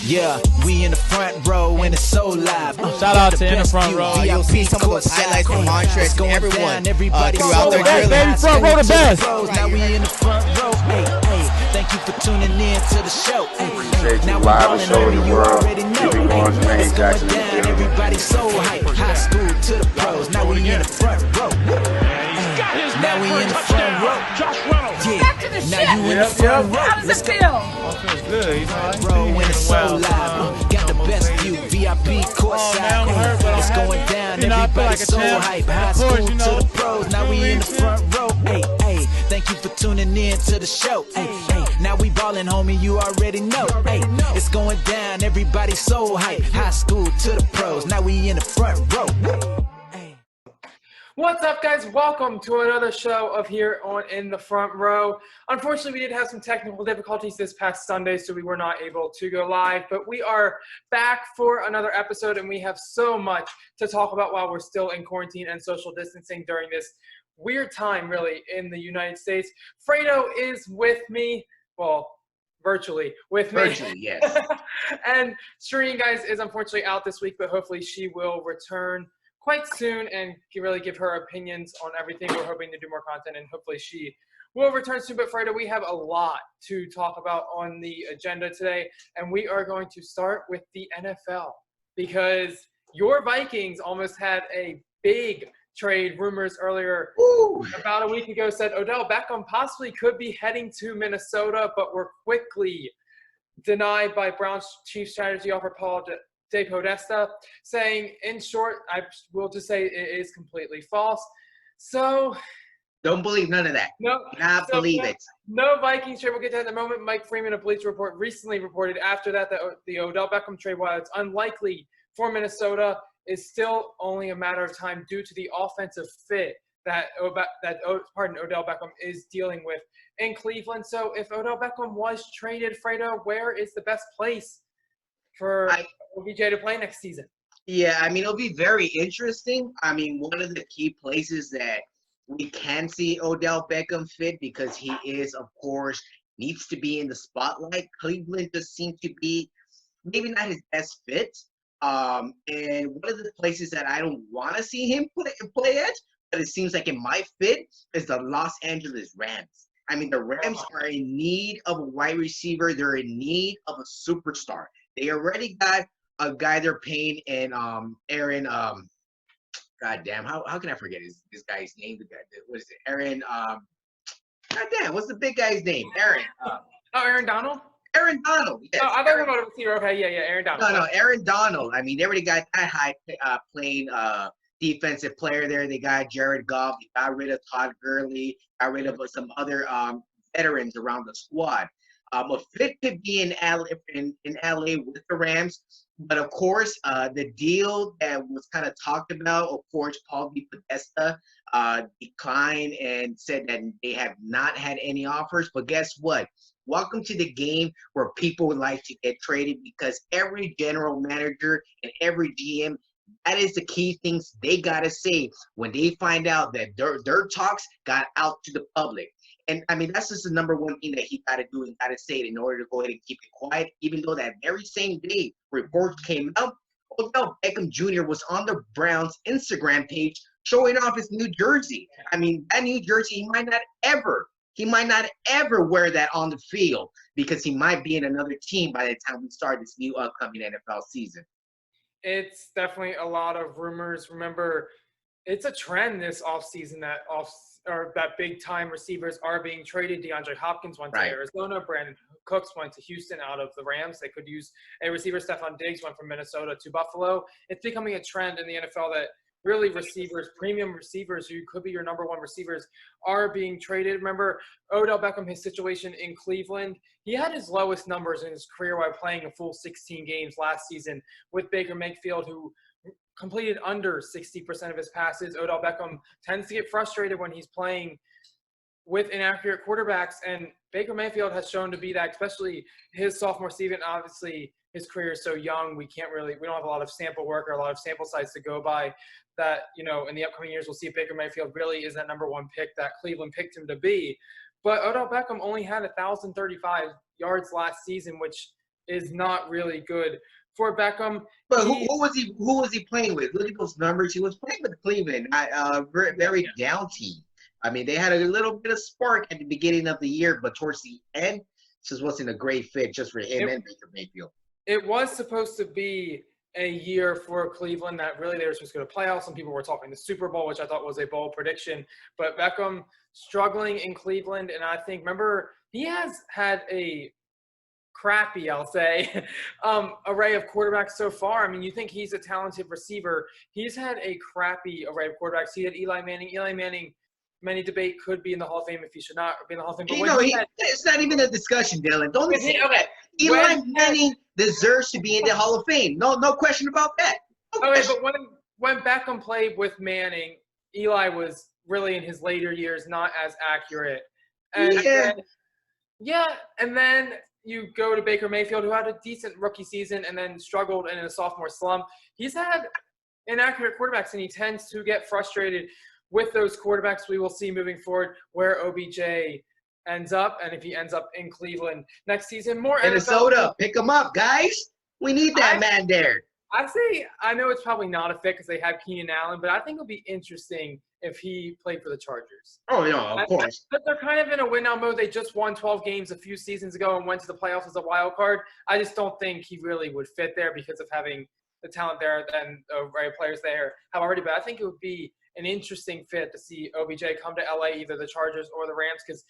Yeah, we in the front row and it's so live. Shout out to In the Front Row. You'll see some of those highlights from Montrez and everyone throughout their Hey, drilling. baby, front row the best. Now we in the front row. Hey, hey, thank you for tuning in to the show. Appreciate you Now we live ballin', and showing homie, the you world. already know. Keeping going, Jermaine It's going Jackson. down, everybody so hype. High school to the pros. Now we in the front row. Now we in the front row. Yeah. Back to the Now ship. you in the front row. How does Let's it go. feel? Feels good. You know, Bro, when it's so live, got the best view, VIP courtside. It's going down, everybody so hype. High school to the pros, now we in the front row. Hey, hey, thank you for tuning in to the show. Hey, hey, now we ballin', homie, you already know. Hey, it's going down, everybody so hype. High school to the pros, now we in the front row. Hey. What's up, guys? Welcome to another show of here on In the Front Row. Unfortunately, we did have some technical difficulties this past Sunday, so we were not able to go live. But we are back for another episode, and we have so much to talk about while we're still in quarantine and social distancing during this weird time, really, in the United States. Fredo is with me. Well, virtually with me. Virtually, yes. And Shereen, guys, is unfortunately out this week, but hopefully she will return quite soon and can really give her opinions on everything. We're hoping to do more content, and hopefully she will return soon. But Fredo, we have a lot to talk about on the agenda today, and we are going to start with the NFL because your Vikings almost had a big trade. Rumors earlier about a week ago said Odell Beckham possibly could be heading to Minnesota, but were quickly denied by Browns chief strategy officer Paul Podesta, saying, in short, I will just say it is completely false. So Don't believe none of that. Believe it. No Vikings trade. We'll get to that in a moment. Mike Freeman of Bleacher Report recently reported after that the Odell Beckham trade, while it's unlikely for Minnesota, is still only a matter of time due to the offensive fit that Odell Beckham is dealing with in Cleveland. So if Odell Beckham was traded, Fredo, where is the best place for OBJ to play next season? Yeah, I mean, it'll be very interesting. I mean, one of the key places that we can see Odell Beckham fit, because he is, of course, needs to be in the spotlight. Cleveland just seems to be maybe not his best fit. And one of the places that I don't want to see him play at, but it seems like it might fit, is the Los Angeles Rams. I mean, the Rams are in need of a wide receiver. They're in need of a superstar. They already got a guy they're paying in Aaron. Goddamn, how can I forget this guy's name? The guy, what is it? Aaron. Goddamn, what's the big guy's name? Aaron. Aaron Donald? Aaron Donald. Yes. Oh, I thought you were about a receiver. Okay, yeah, Aaron Donald. No, Aaron Donald. I mean, they already got that high playing defensive player there. They got Jared Goff. They got rid of Todd Gurley. Got rid of some other veterans around the squad. A fit could be in LA with the Rams, but of course, the deal that was kind of talked about, of course, Paul Podesta declined and said that they have not had any offers. But guess what? Welcome to the game where people would like to get traded, because every general manager and every GM, that is the key things they got to say when they find out that their talks got out to the public. And, I mean, that's just the number one thing that he got to do and got to say it in order to go ahead and keep it quiet, even though that very same day reports came out, Odell Beckham Jr. was on the Browns' Instagram page showing off his new jersey. I mean, that new jersey, he might not ever wear that on the field, because he might be in another team by the time we start this new upcoming NFL season. It's definitely a lot of rumors. Remember, it's a trend this offseason that big-time receivers are being traded. Deandre Hopkins went to Arizona. Brandon Cooks went to Houston out of the Rams. They could use a receiver. Stephon Diggs went from Minnesota to Buffalo. It's becoming a trend in the NFL that really receivers, premium receivers who could be your number one receivers, are being traded. Remember, Odell Beckham, his situation in Cleveland, he had his lowest numbers in his career while playing a full 16 games last season with Baker Mayfield, who completed under 60% of his passes. Odell Beckham tends to get frustrated when he's playing with inaccurate quarterbacks, and Baker Mayfield has shown to be that, especially his sophomore season. Obviously, his career is so young, we don't have a lot of sample work or a lot of sample size to go by. That, in the upcoming years, we'll see if Baker Mayfield really is that number one pick that Cleveland picked him to be. But Odell Beckham only had 1,035 yards last season, which is not really good for Beckham. But who was he playing with? Look at those numbers. He was playing with Cleveland, very down team. I mean, they had a little bit of spark at the beginning of the year, but towards the end, just wasn't a great fit just for him and Baker Mayfield. It was supposed to be a year for Cleveland that really they were supposed to go to playoffs. Some people were talking the Super Bowl, which I thought was a bold prediction. But Beckham struggling in Cleveland, and I think, remember, he has had a crappy, I'll say, array of quarterbacks so far. I mean, you think he's a talented receiver. He's had a crappy array of quarterbacks. He had Eli Manning. Eli Manning, many debate, could be in the Hall of Fame if he should not be in the Hall of Fame. But it's not even a discussion, Dylan. Don't say okay. Eli Manning deserves to be in the Hall of Fame. No question about that. But when Beckham played with Manning, Eli was really in his later years not as accurate. And then you go to Baker Mayfield, who had a decent rookie season and then struggled in a sophomore slump. He's had inaccurate quarterbacks, and he tends to get frustrated with those quarterbacks. We will see moving forward where OBJ ends up, and if he ends up in Cleveland next season. More Minnesota, pick him up, guys. We need that man there. I know it's probably not a fit because they have Keenan Allen, but I think it'll be interesting if he played for the Chargers. Oh, no, of course. But they're kind of in a win-now mode. They just won 12 games a few seasons ago and went to the playoffs as a wild card. I just don't think he really would fit there because of having the talent there and players there have already. But I think it would be an interesting fit to see OBJ come to LA, either the Chargers or the Rams, because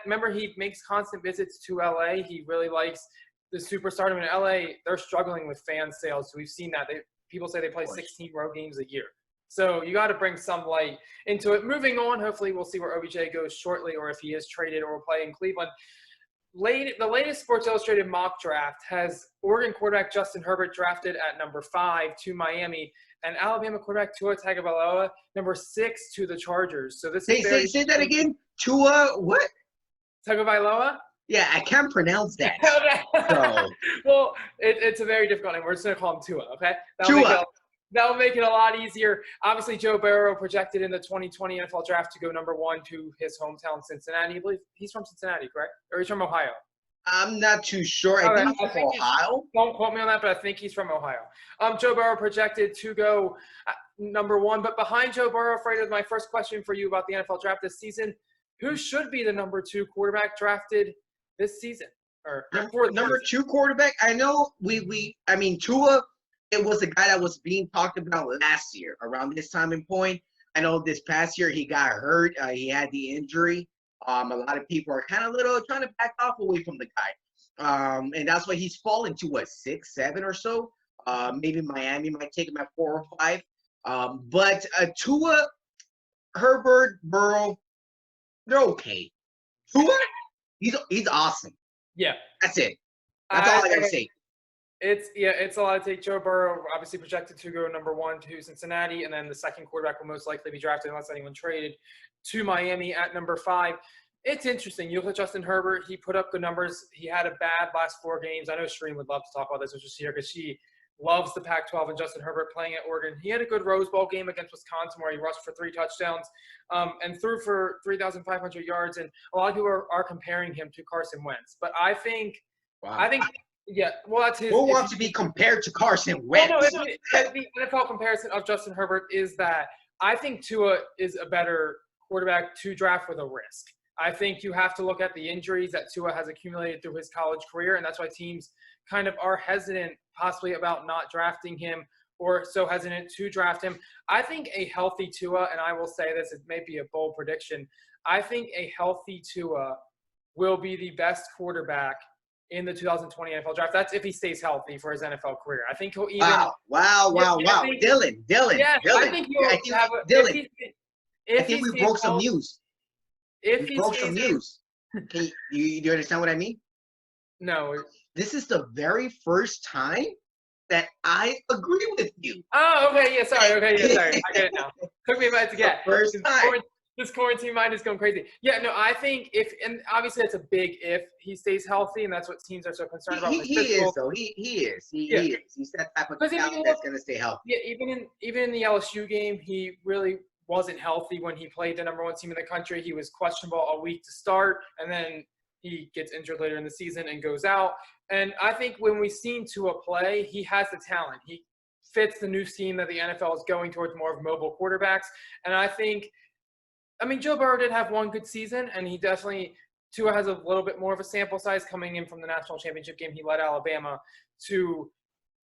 remember, he makes constant visits to LA. He really likes the superstardom in LA. They're struggling with fan sales, so we've seen that. People say they play 16 road games a year. So you got to bring some light into it. Moving on, hopefully we'll see where OBJ goes shortly, or if he is traded or will play in Cleveland. The latest Sports Illustrated mock draft has Oregon quarterback Justin Herbert drafted at number 5 to Miami, and Alabama quarterback Tua Tagovailoa number 6 to the Chargers. So this is say that again. Tua what? Tagovailoa? Yeah, I can't pronounce that. So. Well, it's a very difficult name. We're just going to call him Tua, okay? Tua. That'll make it a lot easier. Obviously, Joe Burrow projected in the 2020 NFL Draft to go number 1 to his hometown, Cincinnati. I believe he's from Cincinnati, correct? Or he's from Ohio? I'm not too sure. I think he's from Ohio. Don't quote me on that, but I think he's from Ohio. Joe Burrow projected to go number 1. But behind Joe Burrow, Fredo, my first question for you about the NFL Draft this season, who should be the number 2 quarterback drafted this season? Or number 2 quarterback? I know Tua, it was a guy that was being talked about last year around this time and point. I know this past year he got hurt. He had the injury. A lot of people are kind of trying to back off away from the guy. And that's why he's fallen to 6, 7 or so. Maybe Miami might take him at 4 or 5. But Tua, Herbert, Burrow, they're okay. Tua, he's awesome. Yeah. That's it. That's all I gotta say. It's a lot to take. Joe Burrow obviously projected to go number 1 to Cincinnati, and then the second quarterback will most likely be drafted unless anyone traded to Miami at number 5. It's interesting. You look at Justin Herbert. He put up good numbers. He had a bad last 4 games. I know Shereen would love to talk about this with us here because she loves the Pac-12 and Justin Herbert playing at Oregon. He had a good Rose Bowl game against Wisconsin where he rushed for 3 touchdowns and threw for 3,500 yards. And a lot of people are comparing him to Carson Wentz. But I think yeah, well, that's his. Who wants to be compared to Carson Wentz? No, the NFL comparison of Justin Herbert is that I think Tua is a better quarterback to draft with a risk. I think you have to look at the injuries that Tua has accumulated through his college career, and that's why teams kind of are hesitant possibly about not drafting him or so hesitant to draft him. I think a healthy Tua, and I will say this, it may be a bold prediction, I think a healthy Tua will be the best quarterback in the 2020 NFL Draft. That's if he stays healthy for his NFL career. I think he'll even – Wow. Dylan. Yeah, Dylan. I think he'll have – Dylan, I think we broke some news. We broke some news. Do you understand what I mean? No. This is the very first time that I agree with you. Oh, okay. Yeah, sorry. Okay, yeah, sorry. I get it now. Took me a minute to get. First time. This quarantine mind is going crazy. Yeah, no, I think and obviously it's a big if he stays healthy, and that's what teams are so concerned about. He is, though. He is. He's that type of talent that's going to stay healthy. Yeah, even in the LSU game, he really wasn't healthy when he played the number 1 team in the country. He was questionable a week to start, and then he gets injured later in the season and goes out. And I think when we've seen Tua play, he has the talent. He fits the new scheme that the NFL is going towards, more of mobile quarterbacks. And I mean, Joe Burrow did have one good season, and Tua has a little bit more of a sample size coming in from the national championship game. He led Alabama to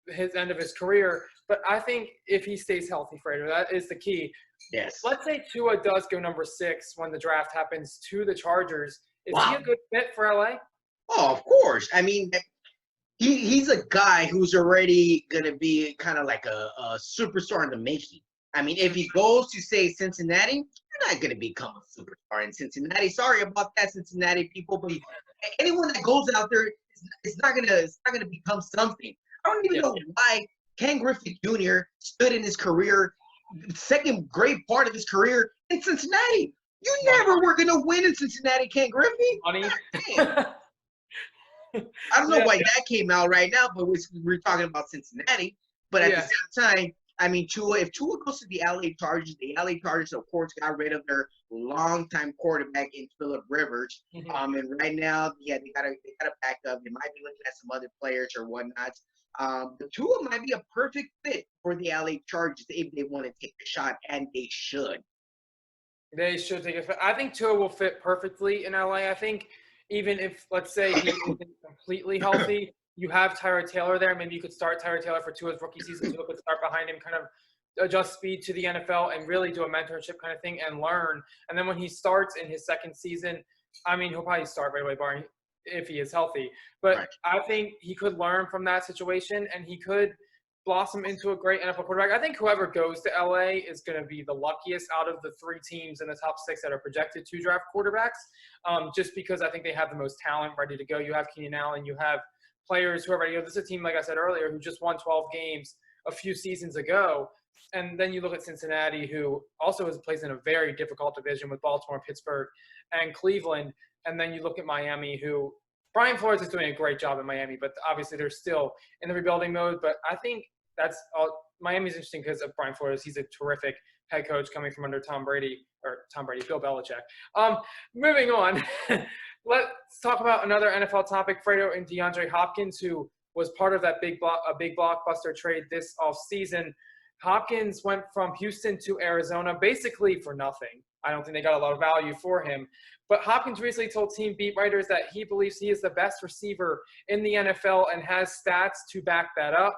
his end of his career. But I think if he stays healthy, Fredo, that is the key. Yes. Let's say Tua does go number 6 when the draft happens to the Chargers. Is he a good fit for LA? Oh, of course. I mean, he's a guy who's already going to be kind of like a superstar in the making. I mean, if he goes to, say, Cincinnati, you're not going to become a superstar in Cincinnati. Sorry about that, Cincinnati people, but anyone that goes out there is not going to become something. I don't even know why Ken Griffey Jr. stood in his career, second great part of his career in Cincinnati. You never were going to win in Cincinnati, Ken Griffey. Money. I don't know why that came out right now, but we're talking about Cincinnati. But at the same time, I mean, if Tua goes to the LA Chargers, of course, got rid of their longtime quarterback in Phillip Rivers. Mm-hmm. And right now, they got a backup. They might be looking at some other players or whatnot. But Tua might be a perfect fit for the LA Chargers if they want to take a shot, and they should. They should take a fit. I think Tua will fit perfectly in LA. I think even if, let's say, he isn't completely healthy, you have Tyrod Taylor there. Maybe you could start Tyrod Taylor for Tua's rookie season. Tua could start behind him, kind of adjust speed to the NFL and really do a mentorship kind of thing and learn. And then when he starts in his second season, I mean, he'll probably start right away, barring if he is healthy. But I think he could learn from that situation, and he could blossom into a great NFL quarterback. I think whoever goes to LA is going to be the luckiest out of the 3 teams in the top 6 that are projected to draft quarterbacks, just because I think they have the most talent ready to go. You have Keenan Allen, you have players who are ready. This is a team, like I said earlier, who just won 12 games a few seasons ago. And then you look at Cincinnati, who also plays in a very difficult division with Baltimore, Pittsburgh, and Cleveland. And then you look at Miami, who Brian Flores is doing a great job in Miami, but obviously they're still in the rebuilding mode. But I think that's all. Miami's interesting because of Brian Flores. He's a terrific head coach coming from under Bill Belichick. Moving on, let's talk about another NFL topic, Fredo, and Deandre Hopkins, who was part of that big blockbuster trade this offseason. Hopkins went from Houston to Arizona basically for nothing. I don't think they got a lot of value for him. But Hopkins recently told team beat writers that he believes he is the best receiver in the NFL and has stats to back that up.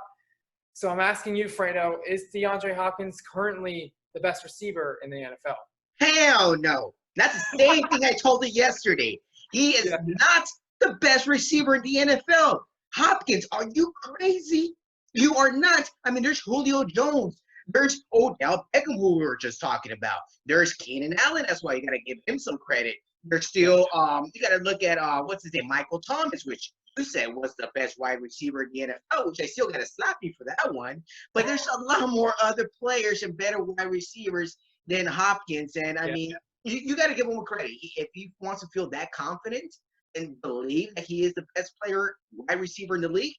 So I'm asking you, Fredo, is DeAndre Hopkins currently the best receiver in the NFL? Hell no. That's the same thing I told you yesterday. He is not the best receiver in the NFL. Hopkins, are you crazy? You are not. I mean, there's Julio Jones. There's Odell Beckham, who we were just talking about. There's Keenan Allen. That's why you got to give him some credit. There's still, you got to look at, what's his name, Michael Thomas, which you said was the best wide receiver in the NFL, which I still got to slap you for that one. But there's a lot more other players and better wide receivers than Hopkins. And, I mean, you got to give him credit. If he wants to feel that confident and believe that he is the best player, wide receiver in the league,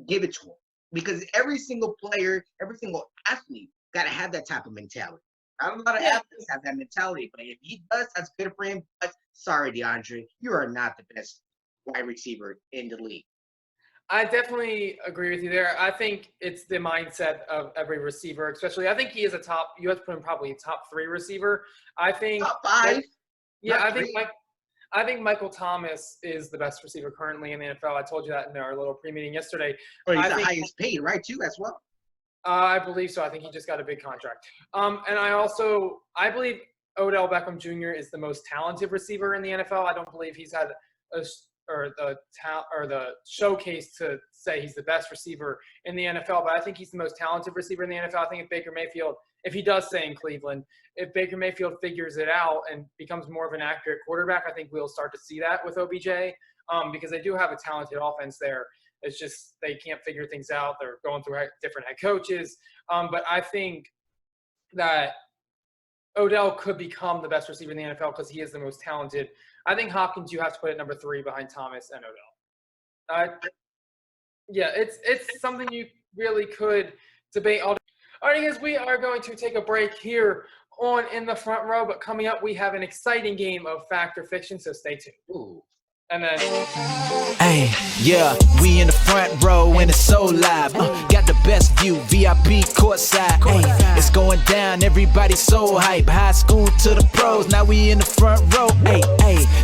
give it to him. Because every single player, every single athlete got to have that type of mentality. Not a lot of athletes have that mentality, but if he does, that's good for him. But sorry, DeAndre, you are not the best wide receiver in the league. I definitely agree with you there. I think it's the mindset of every receiver, especially. I think he is you have to put him probably a top 3 receiver. I think top 5. I think Michael Thomas is the best receiver currently in the NFL. I told you that in our little pre-meeting yesterday. But he's the highest paid, right, too, as well? I believe so. I think he just got a big contract. And I believe Odell Beckham Jr. is the most talented receiver in the NFL. I don't believe he's had the showcase to say he's the best receiver in the NFL, but I think he's the most talented receiver in the NFL. I think if he does stay in Cleveland, if Baker Mayfield figures it out and becomes more of an accurate quarterback, I think we'll start to see that with OBJ, because they do have a talented offense there. It's just they can't figure things out. They're going through different head coaches. But I think that Odell could become the best receiver in the NFL because he is the most talented. I think Hopkins, you have to put at number 3 behind Thomas and Odell. It's something you really could debate all day. All right, guys, we are going to take a break here on In the Front Row, but coming up, we have an exciting game of Fact or Fiction, so stay tuned. Ooh. And then, Hey, yeah, we in the front row and it's so live. Got the best view, VIP courtside. Hey, it's going down, everybody so hype. High school to the pros, now we in the front row. Hey,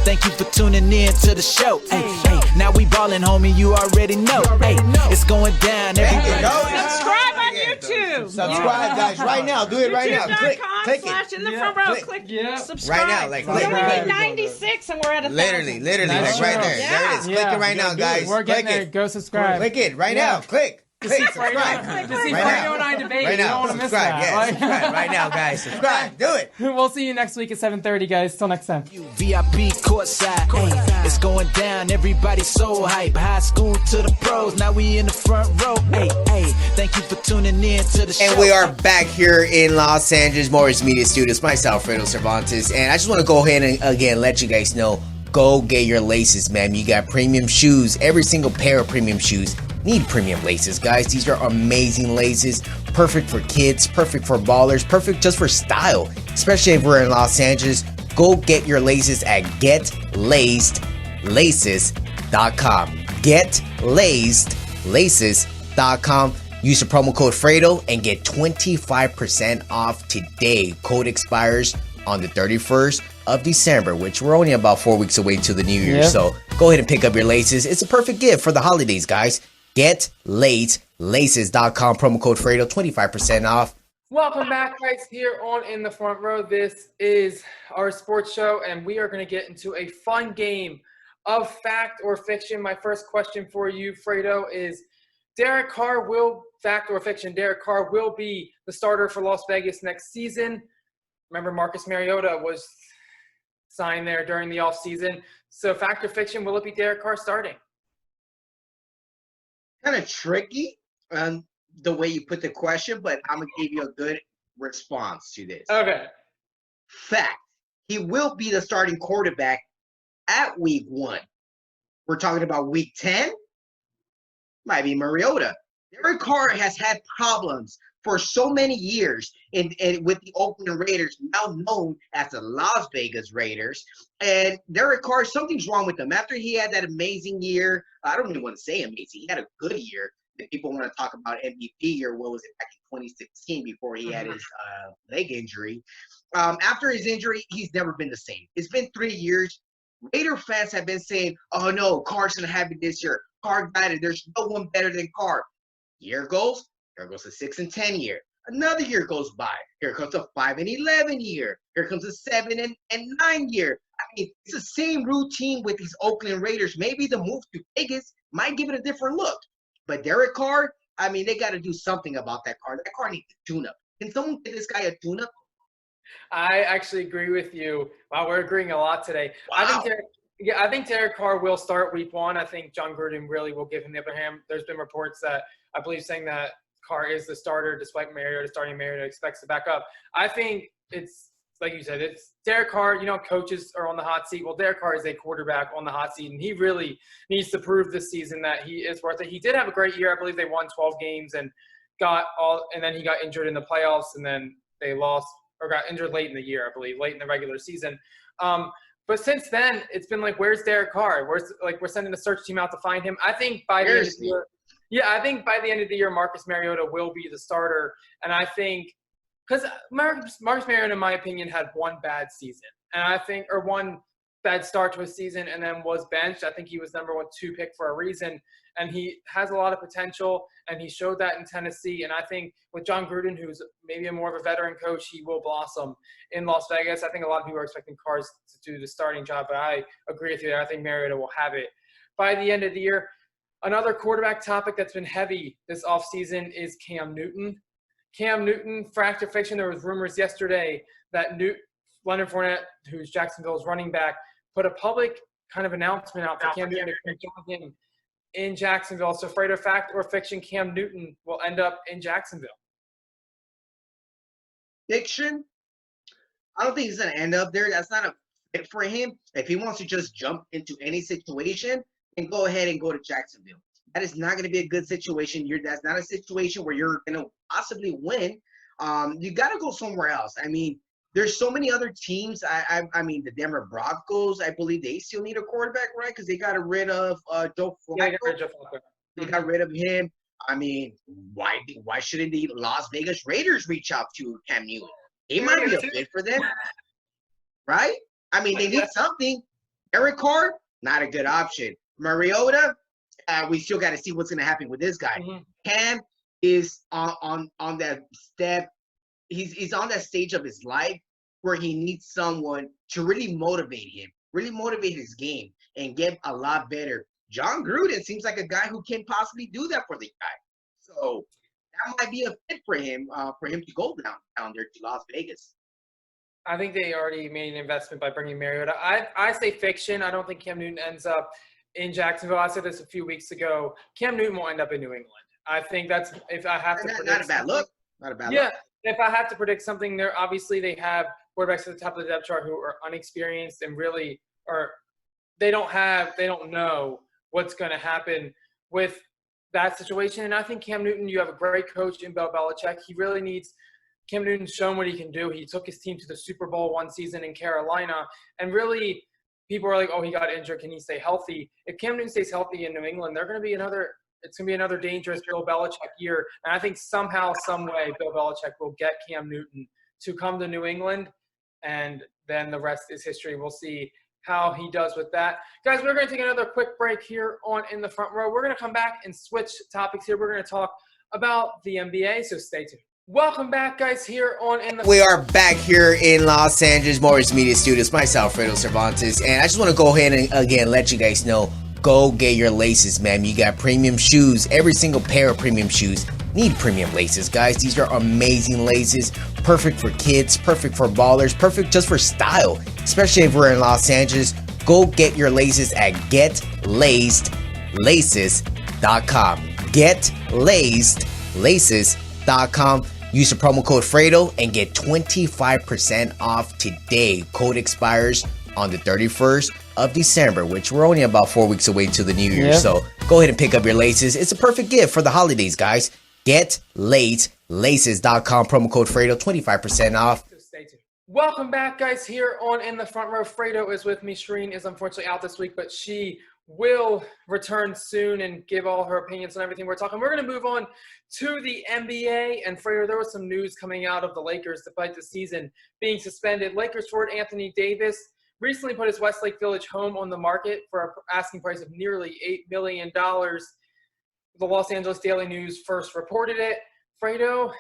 thank you for tuning in to the show. Hey, now we ballin', homie, you already know. Hey, it's going down, everybody. Subscribe on YouTube. Subscribe, guys, right now. Do it right now. Click it. In the front row. Click. Subscribe. Right now, like, we're click. only at 96 and we're at 1,000. Literally, That's like right true. there. Yeah. There it is. Click it right now, guys. We're getting Click there. it. Go subscribe. Click it right now. Click. Subscribe. To see Right Fredo now. and I debate. Right You don't now. want to miss Subscribe. that. Yeah, Like- subscribe right now, guys. Subscribe. Do it. We'll see you next week at 7:30, guys. Till next time. VIP courtside, hey, it's going down, everybody so hype. High school to the pros, now we in the front row. Hey, thank you for tuning in to the show. And we are back here in Los Angeles Morris Media Studios. Myself, Fredo Cervantes. And I just want to go ahead and again let you guys know, go get your laces, man. You got premium shoes. Every single pair of premium shoes need premium laces, guys. These are amazing laces. Perfect for kids, perfect for ballers, perfect just for style. Especially if we're in Los Angeles. Go get your laces at GetLacedLaces.com. GetLacedLaces.com. Use the promo code Fredo and get 25% off today. Code expires on the 31st of December, which we're only about 4 weeks away to the new year. Yeah. So go ahead and pick up your laces. It's a perfect gift for the holidays, guys. GetLacedLaces.com. Promo code Fredo, 25% off. welcome back, guys, here on In the Front Row. This is our sports show, and we are going to get into a fun game of fact or fiction. My first question for you, Fredo, is Derek Carr will, fact or fiction, Derek Carr will be the starter for Las Vegas next season. Remember, Marcus Mariota was signed there during the offseason. So fact or fiction, will it be Derek Carr starting? Kind of tricky the way you put the question, but I'm going to give you a good response to this. Okay. Fact, he will be the starting quarterback at week 1. We're talking about week 10. Might be Mariota. Derek Carr has had problems for so many years and with the Oakland Raiders, now known as the Las Vegas Raiders. And Derek Carr, something's wrong with him. After he had that amazing year, I don't even want to say amazing, he had a good year. If people want to talk about MVP year, what was it, back in 2016 before he had his leg injury. After his injury, he's never been the same. It's been 3 years. Raider fans have been saying, oh no, Carr's going to have it this year. Carr got it. There's no one better than Carr. Year goes a 6-10 year. Another year goes by. Here comes a 5-11 year. Here comes a 7-9 year. I mean, it's the same routine with these Oakland Raiders. Maybe the move to Vegas might give it a different look. But Derek Carr, I mean, they got to do something about that car. That car needs a tune-up. Can someone get this guy a tune-up? I actually agree with you. Wow, we're agreeing a lot today. Wow. I think Derek Carr will start week 1. I think John Gruden really will give him the upper hand. There's been reports that I believe saying that Carr is the starter despite Mariota starting. Mariota expects to back up. I think it's, like you said, it's Derek Carr. You know, coaches are on the hot seat. Well, Derek Carr is a quarterback on the hot seat, and he really needs to prove this season that he is worth it. He did have a great year. I believe they won 12 games and then he got injured in the playoffs, and then they lost or got injured late in the year, I believe, late in the regular season. But since then, it's been like, where's Derek Carr? We're sending a search team out to find him. I think by the end of the year, I think by the end of the year, Marcus Mariota will be the starter. And I think because Marcus Mariota, in my opinion, had one bad season, or one bad start to a season, and then was benched. I think he was number 2 pick for a reason, and he has a lot of potential, and he showed that in Tennessee. And I think with John Gruden, who's maybe a more of a veteran coach, he will blossom in Las Vegas. I think a lot of people are expecting Carr to do the starting job, but I agree with you there. I think Mariota will have it by the end of the year. Another quarterback topic that's been heavy this offseason is Cam Newton. Cam Newton, fact or fiction, there was rumors yesterday that Leonard Fournette, who's Jacksonville's running back, put a public kind of announcement out for Cam Newton to join him in Jacksonville. So, Fredo, fact or fiction, Cam Newton will end up in Jacksonville? Fiction? I don't think he's going to end up there. That's not a fit for him. If he wants to just jump into any situation, and go ahead and go to Jacksonville. That is not going to be a good situation. That's not a situation where you're going to possibly win. You got to go somewhere else. I mean, there's so many other teams. I mean, the Denver Broncos, I believe they still need a quarterback, right? Because they got rid of Joe Flacco. Yeah, they got rid of Joe Flacco. They got rid of him. I mean, why shouldn't the Las Vegas Raiders reach out to Cam Newton? He might be a fit for them, right? I mean, they need something. Eric Carr, not a good option. Mariota, we still got to see what's going to happen with this guy. Cam is on that step. He's on that stage of his life where he needs someone to really motivate him, really motivate his game, and get a lot better. John Gruden seems like a guy who can possibly do that for the guy. So that might be a fit for him to go down there to Las Vegas. I think they already made an investment by bringing Mariota. I say fiction. I don't think Cam Newton ends up in Jacksonville. I said this a few weeks ago. Cam Newton will end up in New England. I think that's, if I have to predict. Not a bad look. Not a bad look. Yeah, if I have to predict something, there obviously they have quarterbacks at the top of the depth chart who are unexperienced and really they don't know what's going to happen with that situation. And I think Cam Newton, you have a great coach in Bill Belichick. He really needs Cam Newton shown what he can do. He took his team to the Super Bowl one season in Carolina, and really people are like, oh, he got injured. Can he stay healthy? If Cam Newton stays healthy in New England, it's going to be another dangerous Bill Belichick year. And I think somehow, some way, Bill Belichick will get Cam Newton to come to New England, and then the rest is history. We'll see how he does with that. Guys, we're going to take another quick break here on In the Front Row. We're going to come back and switch topics here. We're going to talk about the NBA, so stay tuned. Welcome back, guys, here on In the We are back here in Los Angeles, Morris Media Studios. Myself, Fredo Cervantes, and I just want to go ahead and, again, let you guys know, go get your laces, man. You got premium shoes. Every single pair of premium shoes need premium laces, guys. These are amazing laces, perfect for kids, perfect for ballers, perfect just for style, especially if we're in Los Angeles. Go get your laces at GetLacedLaces.com. GetLacedLaces.com. Use the promo code Fredo and get 25% off today. Code expires on the 31st of December, which we're only about 4 weeks away to the new year. Yeah. So go ahead and pick up your laces. It's a perfect gift for the holidays, guys. GetLacedLaces.com. Promo code Fredo, 25% off. Stay tuned. Welcome back, guys, here on In the Front Row. Fredo is with me. Shereen is unfortunately out this week, but she will return soon and give all her opinions on everything we're talking. We're going to move on to the NBA. And Fredo, there was some news coming out of the Lakers despite the season being suspended. Lakers forward Anthony Davis recently put his Westlake Village home on the market for an asking price of nearly $8 million. The Los Angeles Daily News first reported it. Fredo,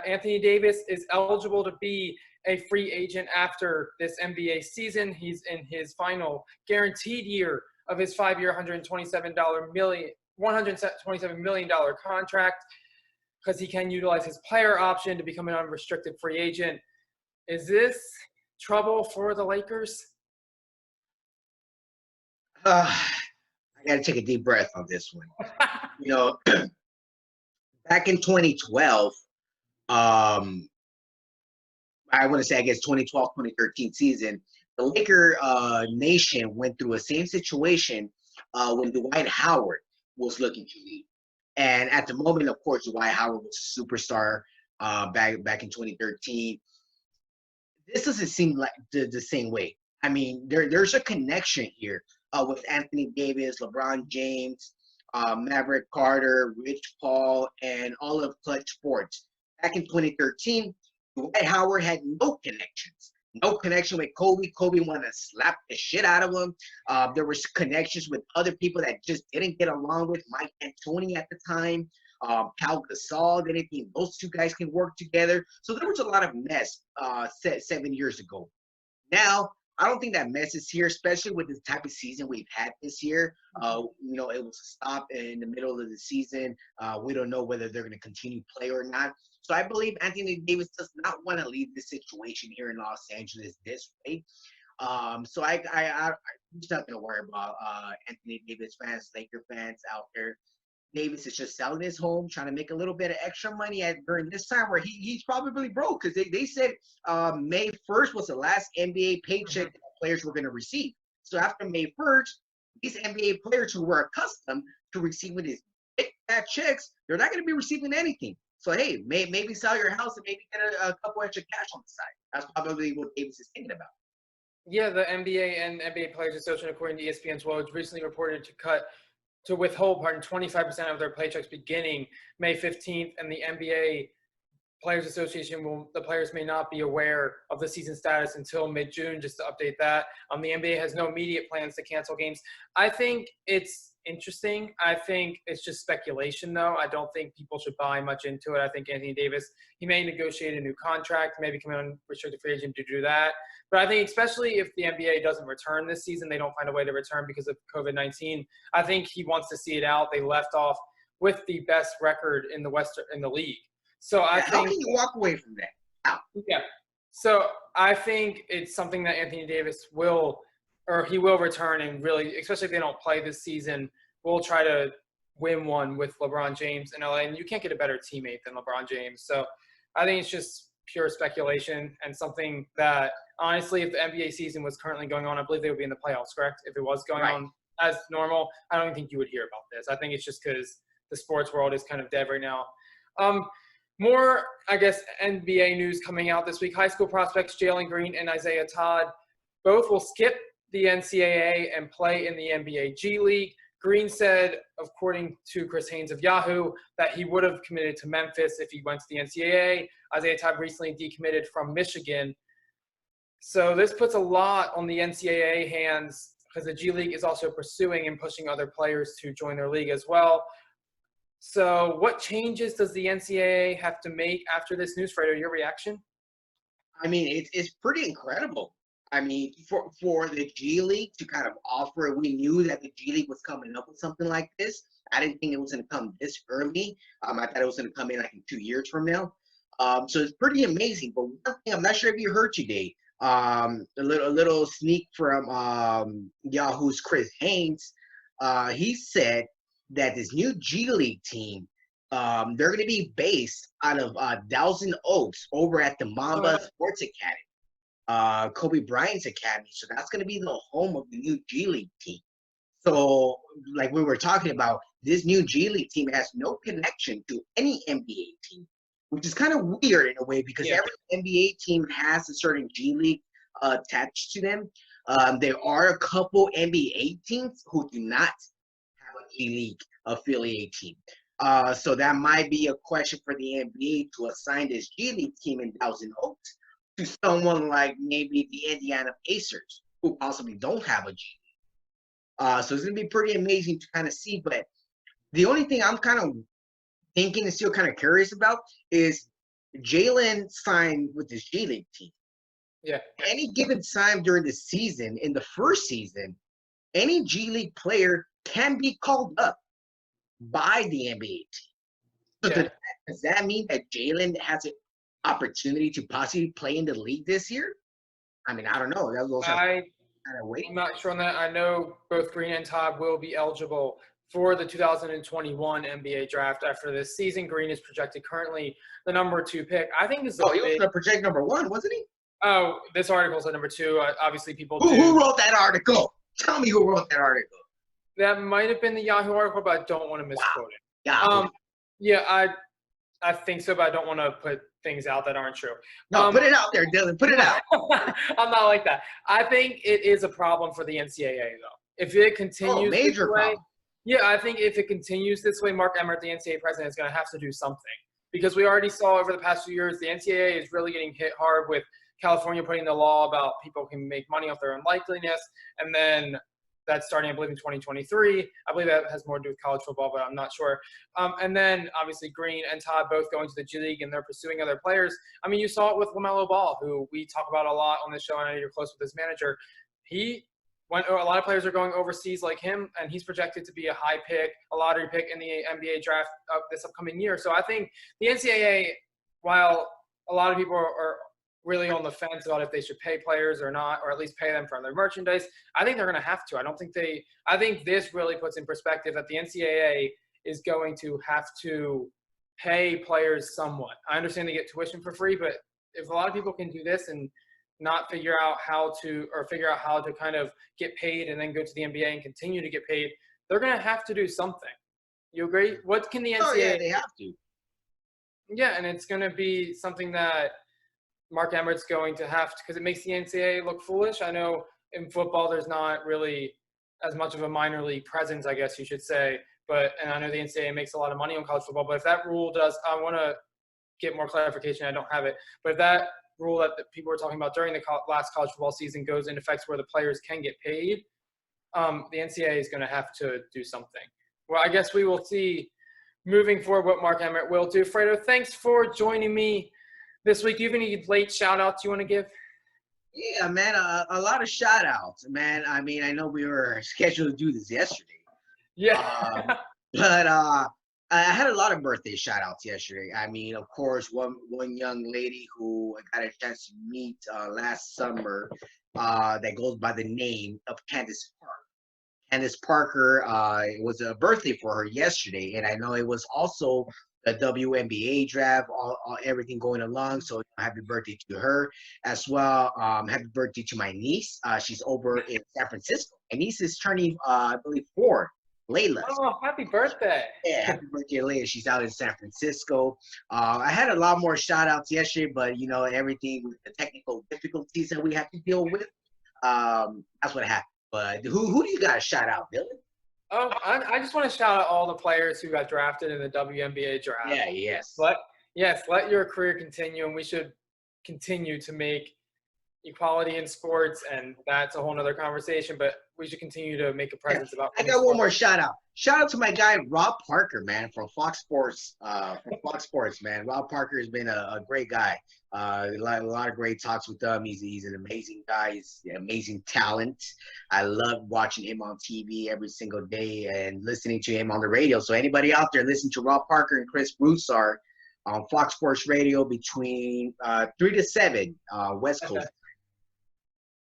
Anthony Davis is eligible to be a free agent after this NBA season. He's in his final guaranteed year of his 5-year, $127 million contract, because he can utilize his player option to become an unrestricted free agent. Is this trouble for the Lakers? I got to take a deep breath on this one. Back in 2012, I want to say, I guess 2012, 2013 season, the Laker nation went through a same situation when Dwight Howard was looking to leave. And at the moment, of course, Dwight Howard was a superstar back in 2013. This doesn't seem like the same way. I mean, there's a connection here with Anthony Davis, LeBron James, Maverick Carter, Rich Paul, and all of Clutch Sports. Back in 2013, Dwight Howard had no connections. No connection with Kobe. Kobe wanted to slap the shit out of him. There was connections with other people that just didn't get along with Mike D'Antoni at the time. Pau Gasol didn't think those two guys can work together. So there was a lot of mess 7 years ago. Now, I don't think that mess is here, especially with the type of season we've had this year. It was a stop in the middle of the season. We don't know whether they're going to continue play or not. So I believe Anthony Davis does not want to leave this situation here in Los Angeles this way. So I'm just not going to worry about Anthony Davis fans, Laker fans out there. Davis is just selling his home, trying to make a little bit of extra money during this time where he's probably broke, because they said May 1st was the last NBA paycheck that players were going to receive. So after May 1st, these NBA players who were accustomed to receiving these big fat checks, they're not going to be receiving anything. So, hey, maybe sell your house and maybe get a couple extra cash on the side. That's probably what Davis is thinking about. Yeah, the NBA and NBA Players Association, according to ESPN's Woj, recently reported to withhold 25% of their paychecks beginning May 15th, and the NBA Players Association the players may not be aware of the season status until mid-June, just to update that. The NBA has no immediate plans to cancel games. I think it's interesting. I think it's just speculation, though. I don't think people should buy much into it. I think Anthony Davis, he may negotiate a new contract, maybe come in restricted free agent to do that. But I think especially if the NBA doesn't return this season, they don't find a way to return because of COVID-19, I think he wants to see it out. They left off with the best record in the league. So I think, how can you walk away from that? How? Yeah. So I think it's something that Anthony Davis will return, and really, especially if they don't play this season, will try to win one with LeBron James in LA. And you can't get a better teammate than LeBron James. So I think it's just pure speculation and something that, honestly, if the NBA season was currently going on, I believe they would be in the playoffs, correct? If it was going on as normal, I don't think you would hear about this. I think it's just because the sports world is kind of dead right now. More, I guess, NBA news coming out this week. High school prospects Jalen Green and Isaiah Todd both will skip the NCAA and play in the NBA G League. Green said, according to Chris Haynes of Yahoo, that he would have committed to Memphis if he went to the NCAA. Isaiah Todd recently decommitted from Michigan. So this puts a lot on the NCAA hands because the G League is also pursuing and pushing other players to join their league as well. So what changes does the NCAA have to make after this news, Fredo? Your reaction? I mean, it's pretty incredible. I mean, for the G League to kind of offer it, we knew that the G League was coming up with something like this. I didn't think it was going to come this early. I thought it was going to come in like in 2 years from now. So it's pretty amazing. But one thing, I'm not sure if you heard today, a little sneak from Yahoo's Chris Haynes. He said that this new G League team, they're going to be based out of Thousand Oaks over at the Mamba Sports Academy, Kobe Bryant's academy. So that's going to be the home of the new G League team. So like we were talking about, this new G League team has no connection to any NBA team, which is kind of weird in a way because every NBA team has a certain G League attached to them. There are a couple NBA teams who do not G League affiliate team. So that might be a question for the NBA to assign this G League team in Thousand Oaks to someone like maybe the Indiana Pacers, who possibly don't have a G League. So it's going to be pretty amazing to kind of see. But the only thing I'm kind of thinking and still kind of curious about is Jalen signed with this G League team. Yeah. Any given time during the season, in the first season, any G League player can be called up by the NBA team. So does that mean that Jalen has an opportunity to possibly play in the league this year? I mean, I don't know. That was also kind of waiting. I'm not sure on that. I know both Green and Todd will be eligible for the 2021 NBA draft after this season. Green is projected currently the number 2 pick. I think is he was going to project number 1, wasn't he? Oh, this article's at number 2. Obviously, people Who wrote that article? Tell me who wrote that article. That might have been the Yahoo article, but I don't want to misquote it. Yeah. I think so, but I don't want to put things out that aren't true. No, put it out there, Dylan. Put it out. I'm not like that. I think it is a problem for the NCAA, though. If it continues major this way, problem. Yeah, I think if it continues this way, Mark Emmert, the NCAA president, is going to have to do something. Because we already saw over the past few years, the NCAA is really getting hit hard with California putting the law about people can make money off their unlikeliness, and then that's starting, I believe, in 2023. I believe that has more to do with college football, but I'm not sure. And then, obviously, Green and Todd both going to the G League, and they're pursuing other players. I mean, you saw it with LaMelo Ball, who we talk about a lot on this show. I know you're close with his manager. A lot of players are going overseas like him, and he's projected to be a high pick, a lottery pick in the NBA draft this upcoming year. So I think the NCAA, while a lot of people are really on the fence about if they should pay players or not, or at least pay them for their merchandise, I think they're going to have to. I think this really puts in perspective that the NCAA is going to have to pay players somewhat. I understand they get tuition for free, but if a lot of people can do this and not figure out how to kind of get paid and then go to the NBA and continue to get paid, they're going to have to do something. You agree? What can the NCAA? Oh, yeah, they have to. Yeah, and it's going to be something that Mark Emmert's going to have to, because it makes the NCAA look foolish. I know in football there's not really as much of a minor league presence, I guess you should say. And I know the NCAA makes a lot of money on college football. But if that rule does, I want to get more clarification. I don't have it. But if that rule that the people were talking about during the last college football season goes into effect where the players can get paid, the NCAA is going to have to do something. Well, I guess we will see moving forward what Mark Emmert will do. Fredo, thanks for joining me this week. Do you have any late shout-outs you want to give? Yeah, man, a lot of shout-outs, man. I mean, I know we were scheduled to do this yesterday. Yeah. But I had a lot of birthday shout-outs yesterday. I mean, of course, one young lady who I got a chance to meet last summer that goes by the name of Candace Parker. Candace Parker, it was a birthday for her yesterday, and I know it was also the WNBA draft, everything going along. So happy birthday to her as well. Happy birthday to my niece. She's over in San Francisco. My niece is turning, I believe, 4. Layla. Oh, happy birthday. Yeah, happy birthday, Layla. She's out in San Francisco. I had a lot more shout outs yesterday, but you know, everything with the technical difficulties that we have to deal with, that's what happened. But who do you got to shout out, Dylan? Oh, I just want to shout out all the players who got drafted in the WNBA draft. Yeah, yes. Let your career continue, and we should continue to make equality in sports, and that's a whole nother conversation, but we should continue to make a presence about I got one more shout out. Shout out to my guy Rob Parker, man, from Fox Sports. Man. Rob Parker has been a great guy. A lot of great talks with him. He's an amazing guy. He's an amazing talent. I love watching him on TV every single day and listening to him on the radio. So anybody out there, listen to Rob Parker and Chris Broussard on Fox Sports Radio between 3 to 7 West Coast.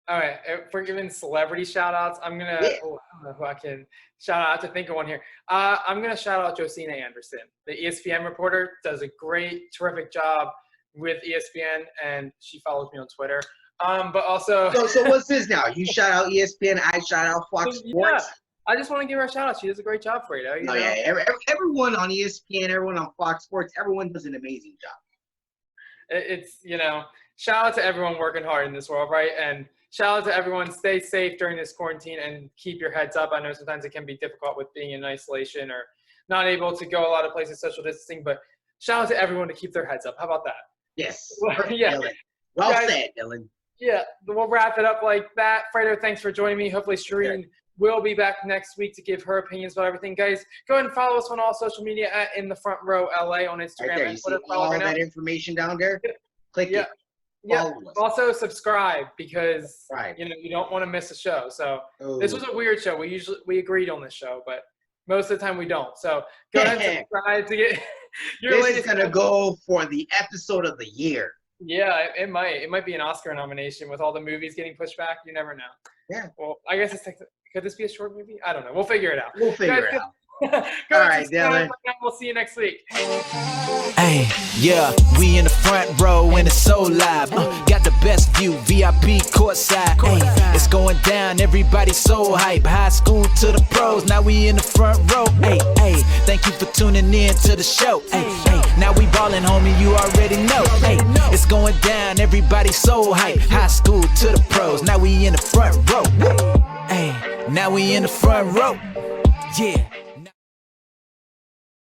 All right, if we're giving celebrity shout-outs, I'm going to – I don't know who I can shout out to think of one here. I'm going to shout out Josina Anderson. The ESPN reporter does a great, terrific job with ESPN, and she follows me on Twitter. But also – So what's this now? You shout out ESPN, I shout out Fox Sports? Yeah, I just want to give her a shout-out. She does a great job, Fredo. You know? Yeah, everyone on ESPN, everyone on Fox Sports, everyone does an amazing job. It's, you know, shout out to everyone working hard in this world, right? And – shout out to everyone. Stay safe during this quarantine and keep your heads up. I know sometimes it can be difficult with being in isolation or not able to go a lot of places, social distancing, but shout out to everyone to keep their heads up. How about that? Yes. Yeah. Dylan. Well said, Dylan. Yeah, we'll wrap it up like that. Fredo, thanks for joining me. Hopefully Shereen will be back next week to give her opinions about everything. Guys, go ahead and follow us on all social media at In the Front Row LA on Instagram. Right there. You see all that information down there? Click it. Yeah. Also subscribe because right. You know you don't want to miss a show. So This was a weird show. We agreed on this show, but most of the time we don't. So go ahead and subscribe to get your this latest. Is gonna go for the episode of the year. Yeah, it might be an Oscar nomination with all the movies getting pushed back. You never know. Yeah. Well, I guess could this be a short movie? I don't know. We'll figure it out. We'll figure it out. All right, Dylan. We'll see you next week. Hey, yeah, we in the front row and it's so live. Got the best view, VIP courtside. Hey, it's going down, everybody so hype. High school to the pros, now we in the front row. Hey, thank you for tuning in to the show. Hey, now we ballin', homie, you already know. Hey, it's going down, everybody so hype. High school to the pros, now we in the front row. Hey, now we in the front row. Yeah.